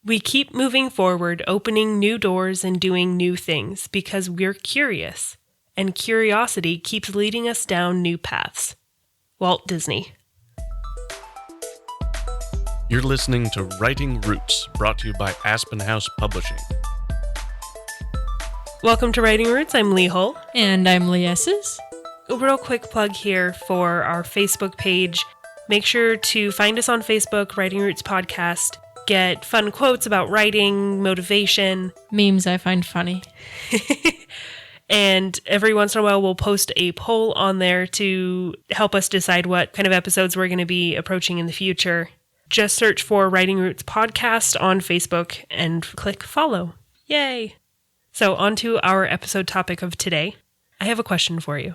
We keep moving forward, opening new doors and doing new things because we're curious, and curiosity keeps leading us down new paths. Walt Disney. You're listening to Writing Roots, brought to you by Aspen House Publishing. Welcome to Writing Roots. I'm Lee Hull. And I'm Lee Esses. A real quick plug here for our Facebook page. Make sure to find us on Facebook, Writing Roots Podcast. Get fun quotes about writing, motivation. Memes I find funny. And every once in a while, we'll post a poll on there to help us decide what kind of episodes we're going to be approaching in the future. Just search for Writing Roots Podcast on Facebook and click follow. Yay! So on to our episode topic of today. I have a question for you.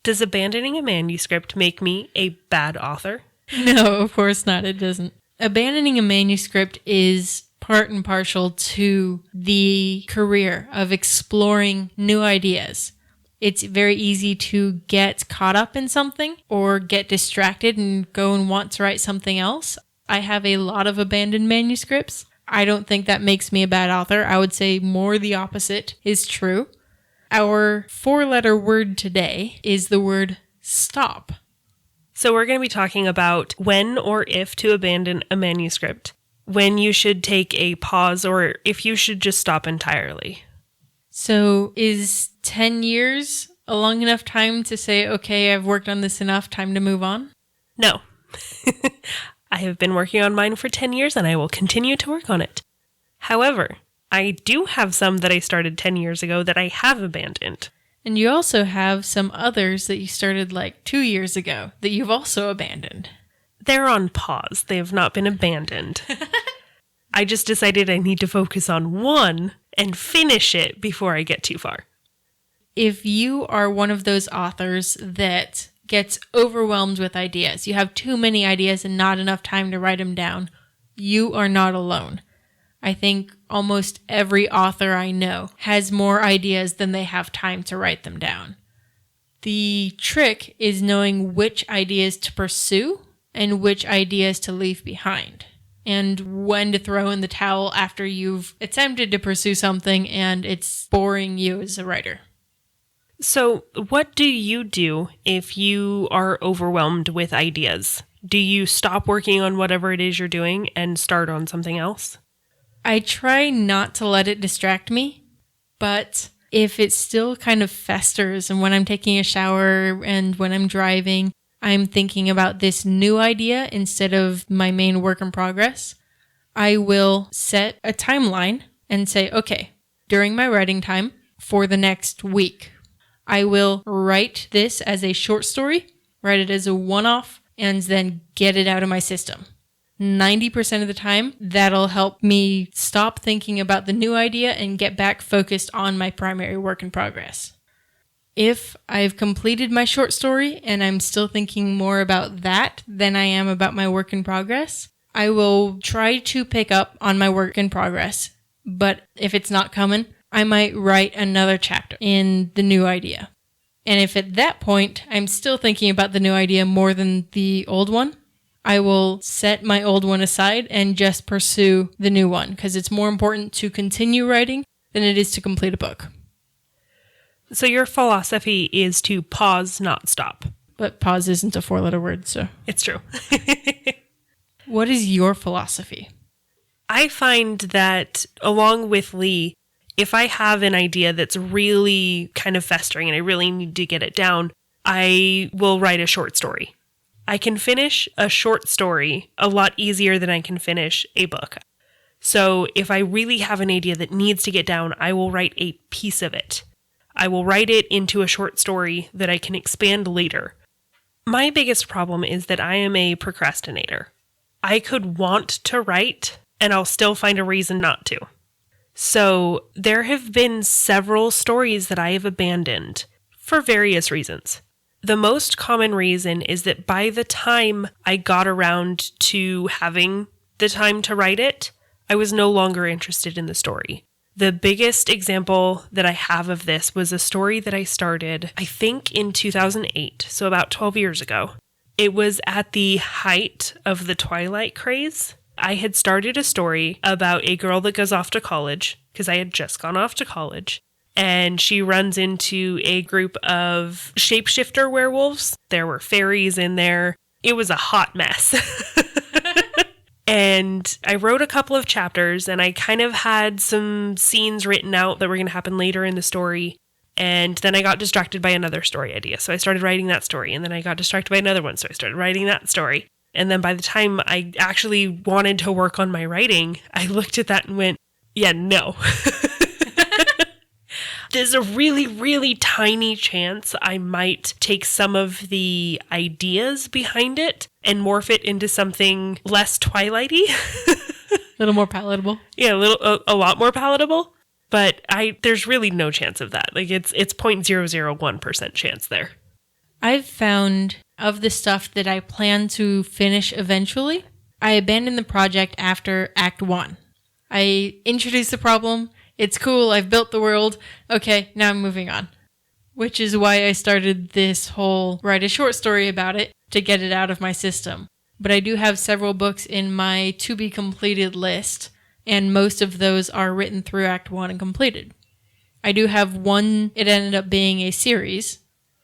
Does abandoning a manuscript make me a bad author? No, of course not. It doesn't. Abandoning a manuscript is part and parcel to the career of exploring new ideas. It's very easy to get caught up in something or get distracted and go and want to write something else. I have a lot of abandoned manuscripts. I don't think that makes me a bad author. I would say more the opposite is true. Our 4-letter word today is the word stop. So we're going to be talking about when or if to abandon a manuscript, when you should take a pause, or if you should just stop entirely. So is 10 years a long enough time to say, okay, I've worked on this enough, time to move on? No. I have been working on mine for 10 years and I will continue to work on it. However, I do have some that I started 10 years ago that I have abandoned. And you also have some others that you started like 2 years ago that you've also abandoned. They're on pause. They have not been abandoned. I just decided I need to focus on one and finish it before I get too far. If you are one of those authors that gets overwhelmed with ideas, you have too many ideas and not enough time to write them down, you are not alone. I think almost every author I know has more ideas than they have time to write them down. The trick is knowing which ideas to pursue and which ideas to leave behind, and when to throw in the towel after you've attempted to pursue something and it's boring you as a writer. So, what do you do if you are overwhelmed with ideas? Do you stop working on whatever it is you're doing and start on something else? I try not to let it distract me, but if it still kind of festers and when I'm taking a shower and when I'm driving, I'm thinking about this new idea instead of my main work in progress, I will set a timeline and say, okay, during my writing time for the next week, I will write this as a short story, write it as a one-off, and then get it out of my system. 90% of the time, that'll help me stop thinking about the new idea and get back focused on my primary work in progress. If I've completed my short story and I'm still thinking more about that than I am about my work in progress, I will try to pick up on my work in progress. But if it's not coming, I might write another chapter in the new idea. And if at that point I'm still thinking about the new idea more than the old one, I will set my old one aside and just pursue the new one, because it's more important to continue writing than it is to complete a book. So your philosophy is to pause, not stop. But pause isn't a 4-letter word, so. It's true. What is your philosophy? I find that, along with Lee, if I have an idea that's really kind of festering and I really need to get it down, I will write a short story. I can finish a short story a lot easier than I can finish a book. So if I really have an idea that needs to get down, I will write a piece of it. I will write it into a short story that I can expand later. My biggest problem is that I am a procrastinator. I could want to write, and I'll still find a reason not to. So there have been several stories that I have abandoned for various reasons. The most common reason is that by the time I got around to having the time to write it, I was no longer interested in the story. The biggest example that I have of this was a story that I started, I think, in 2008, so about 12 years ago. It was at the height of the Twilight craze. I had started a story about a girl that goes off to college, because I had just gone off to college, and she runs into a group of shapeshifter werewolves. There were fairies in there. It was a hot mess. And I wrote a couple of chapters, and I kind of had some scenes written out that were going to happen later in the story. And then I got distracted by another story idea. So I started writing that story, and then I got distracted by another one. So I started writing that story. And then by the time I actually wanted to work on my writing, I looked at that and went, yeah, no. There's a really, really tiny chance I might take some of the ideas behind it and morph it into something less Twilighty. A little more palatable. Yeah, a lot more palatable. But there's really no chance of that. Like it's 0.001% chance there. I've found of the stuff that I plan to finish eventually, I abandoned the project after Act 1. I introduced the problem. It's cool. I've built the world. Okay, now I'm moving on. Which is why I started this whole write a short story about it to get it out of my system. But I do have several books in my to be completed list, and most of those are written through Act 1 and completed. I do have one, it ended up being a series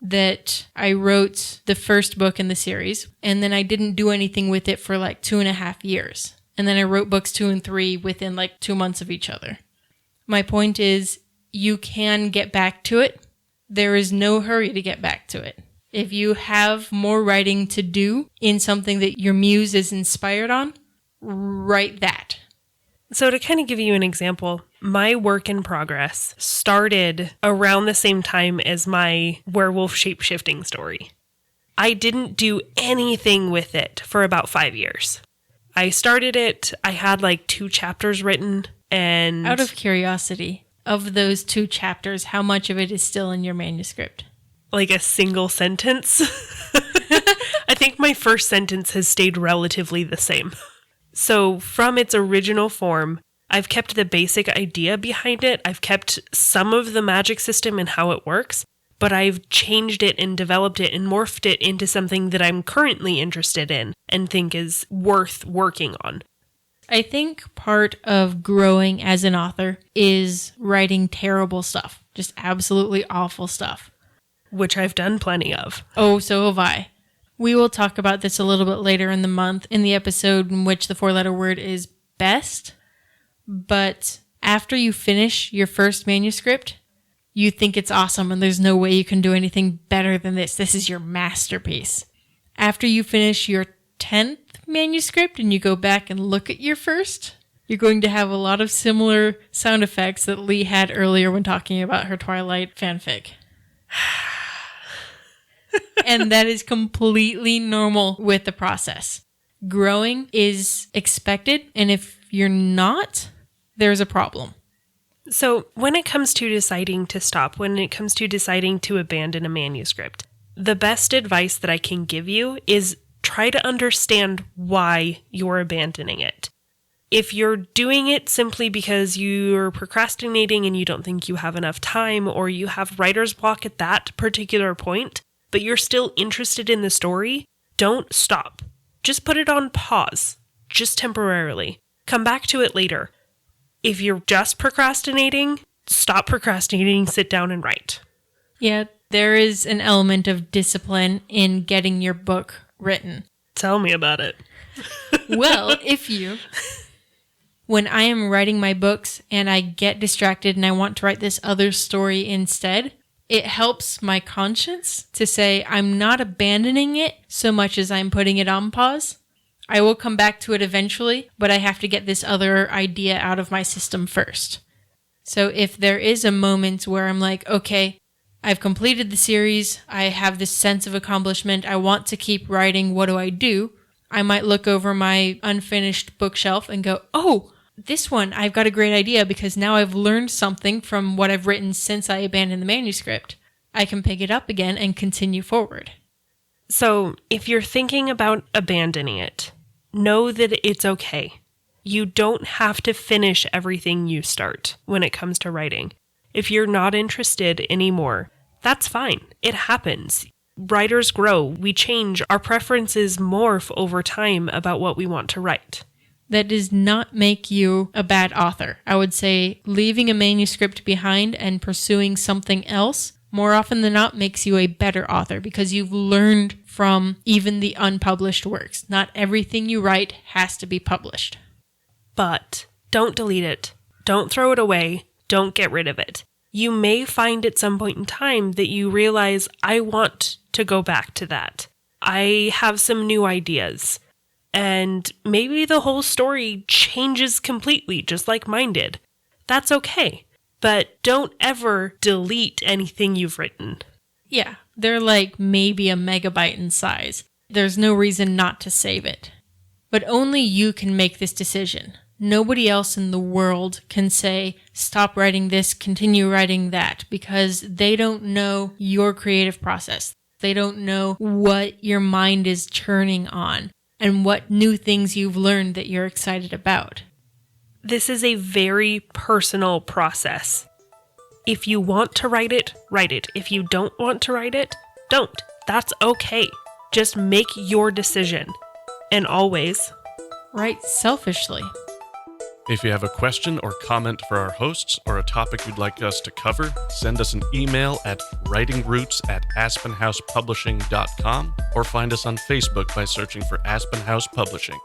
that I wrote the first book in the series, and then I didn't do anything with it for like 2.5 years. And then I wrote books 2 and 3 within like 2 months of each other. My point is, you can get back to it. There is no hurry to get back to it. If you have more writing to do in something that your muse is inspired on, write that. So to kind of give you an example, my work in progress started around the same time as my werewolf shape-shifting story. I didn't do anything with it for about 5 years. I started it, I had like 2 chapters written, and... Out of curiosity, of those 2 chapters, how much of it is still in your manuscript? Like a single sentence. I think my first sentence has stayed relatively the same. So from its original form, I've kept the basic idea behind it. I've kept some of the magic system and how it works, but I've changed it and developed it and morphed it into something that I'm currently interested in and think is worth working on. I think part of growing as an author is writing terrible stuff. Just absolutely awful stuff. Which I've done plenty of. Oh, so have I. We will talk about this a little bit later in the month in the episode in which the 4-letter word is best. But after you finish your first manuscript, you think it's awesome and there's no way you can do anything better than this. This is your masterpiece. After you finish your 10th manuscript and you go back and look at your first, you're going to have a lot of similar sound effects that Lee had earlier when talking about her Twilight fanfic. And that is completely normal with the process. Growing is expected, and if you're not, there's a problem. So when it comes to deciding to stop, when it comes to deciding to abandon a manuscript, the best advice that I can give you is try to understand why you're abandoning it. If you're doing it simply because you're procrastinating and you don't think you have enough time, or you have writer's block at that particular point, but you're still interested in the story, don't stop. Just put it on pause, just temporarily. Come back to it later. If you're just procrastinating, stop procrastinating, sit down and write. Yeah, there is an element of discipline in getting your book written. Tell me about it. Well, when I am writing my books and I get distracted and I want to write this other story instead, it helps my conscience to say I'm not abandoning it so much as I'm putting it on pause. I will come back to it eventually, but I have to get this other idea out of my system first. So if there is a moment where I'm like, okay, I've completed the series, I have this sense of accomplishment, I want to keep writing, what do? I might look over my unfinished bookshelf and go, oh, this one, I've got a great idea because now I've learned something from what I've written since I abandoned the manuscript. I can pick it up again and continue forward. So if you're thinking about abandoning it, know that it's okay. You don't have to finish everything you start when it comes to writing. If you're not interested anymore, that's fine. It happens. Writers grow. We change. Our preferences morph over time about what we want to write. that does not make you a bad author. I would say leaving a manuscript behind and pursuing something else more often than not makes you a better author because you've learned from even the unpublished works. Not everything you write has to be published. But don't delete it. Don't throw it away. Don't get rid of it. You may find at some point in time that you realize, I want to go back to that. I have some new ideas. And maybe the whole story changes completely, just like mine did. That's okay. But don't ever delete anything you've written. Yeah, they're like maybe a megabyte in size. There's no reason not to save it. But only you can make this decision. Nobody else in the world can say, stop writing this, continue writing that, because they don't know your creative process. They don't know what your mind is churning on and what new things you've learned that you're excited about. This is a very personal process. If you want to write it, write it. If you don't want to write it, don't. That's okay. Just make your decision. And always write selfishly. If you have a question or comment for our hosts or a topic you'd like us to cover, send us an email at writingroots@aspenhousepublishing.com or find us on Facebook by searching for Aspen House Publishing.